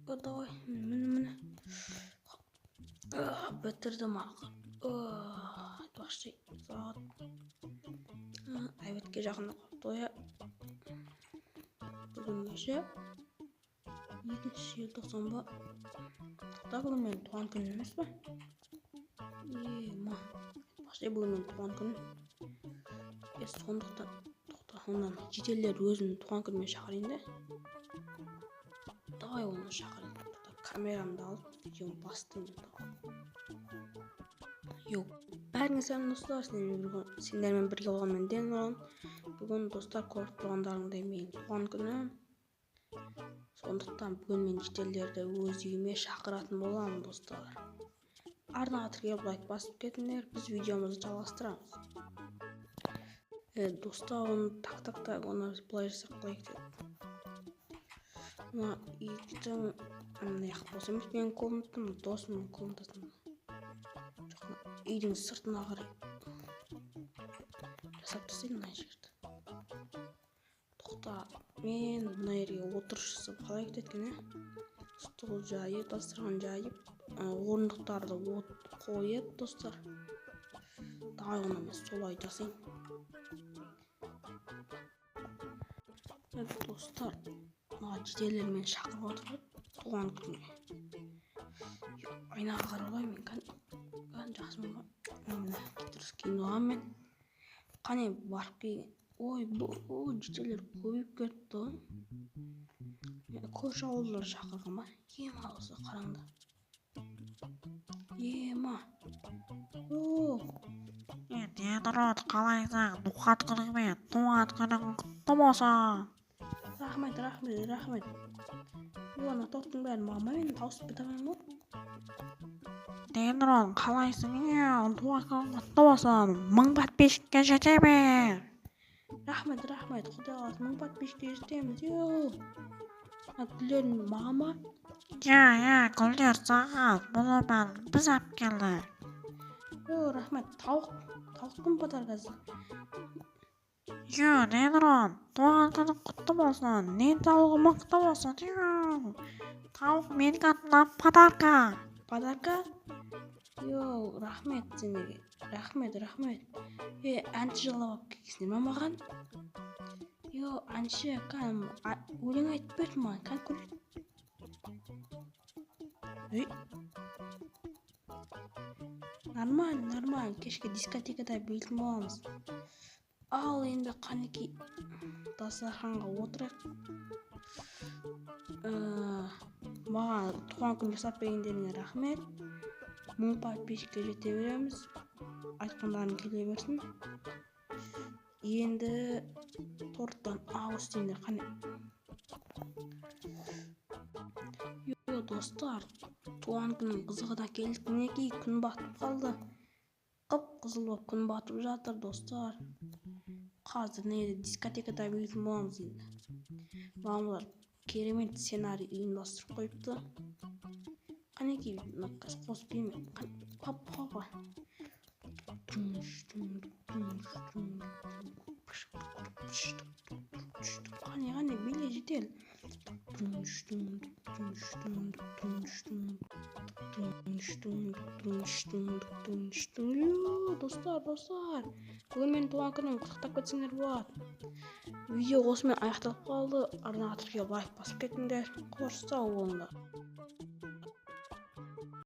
Давай, міне. Бітірдім ақыр. Айтпақшы сағат әйбетке жақында қалыпты ғой. Бүгін кеше 2 желтоқсан ба? Бүгін менің туған күнім емес па? Айтпақшы бүгін менің туған күнім. Сондықтан ондан жетелер өзімнің туған күніме шақырайын да. Давай оны шақырайын. Камерамды алып видеоны бастым. Бәріңе сәлем достар, сендермен бірге болған мен Денрон. Бүгін достар көріп тұрғандарыңдай менің туған күнім. Сондықтан бүгін мен жетелерді өз үйіме шақыратын боламын достар. Артына тіркеліп лайк басып кетіңдер, біз видеомызды жалғастырамыз. Достар, оны так, оны былай жасақ қалай кетеді. Мына иттің аяқ болса емес, менің комнатам, досымның комнатасында. Үйдің сыртына қарай жасап тастайын мына жерді. Тоқта, мен мына жерге отырыс жасап қалай кетеді екен, стол жайып, дастархан жайып, орындықтарды қойып, достар. Давай оны мен солай жасайын. Достар, мына жетелер мені шақырып отырып туған күнге. Айнаға қарап алайын мен жақсымын ба? Міне дұрыс киініп алғанмын мен. Қане барып келген. Жетелер көбейіп кетті ғой. Көрші ауылдар шақырған ба? Ема осы қараңда. Ема. Денрон, қалайсың? Туған күнің құтты болсын. Рахмет. Ана торттың бәрін мама мен тауысып бітірген ғой. Денрон, қалайсың? Туған күнің құтты болсын. 1000 подписчикке жетемін. Рахмет. Құдай қаласа 1000 подписчикке жетеміз. Гүлдерің маған ба? Гүлдер саған. Бұны біз алып келдік. Рахмет. Тауық кім подаркасы? Денрон, туған күнің құтты болсын. Денсаулығың мықты болсын. Тауық менің атымнан подарка. Подарка? Рахмет сендерге. Рахмет. Әнші жалап алып келгенсіңдер ма маған? Әнші, өлең айтып берді маған, көрейін. Нормально, кешке дискотекада билетін боламыз. Ал енді қанекей дастарханға отырайық. Маған туған күн жасап бергендеріңе рахмет. 1000 подписчикке жете береміз. Айтқандарың келе берсін. Енді торттан ауыстыңдар қане. Достар, туған күннің қызығына келдік. Мінекей күн батып қалды. Қып-қызыл болып күн батып жатыр достар. Қазір дискотекада билетін боламыз енді. Мамалар керемет сценарий ұйымдастырып қойыпты. Қанекей қосып келме. Папа. Қане биле жетел. Достар, бүгін менің туған күнім, құттықтап кетсеңдер болады. Видео осымен аяқталып қалды. Арнаға тіркеліп лайк басып кетіңдер. Қош сау болыңдар.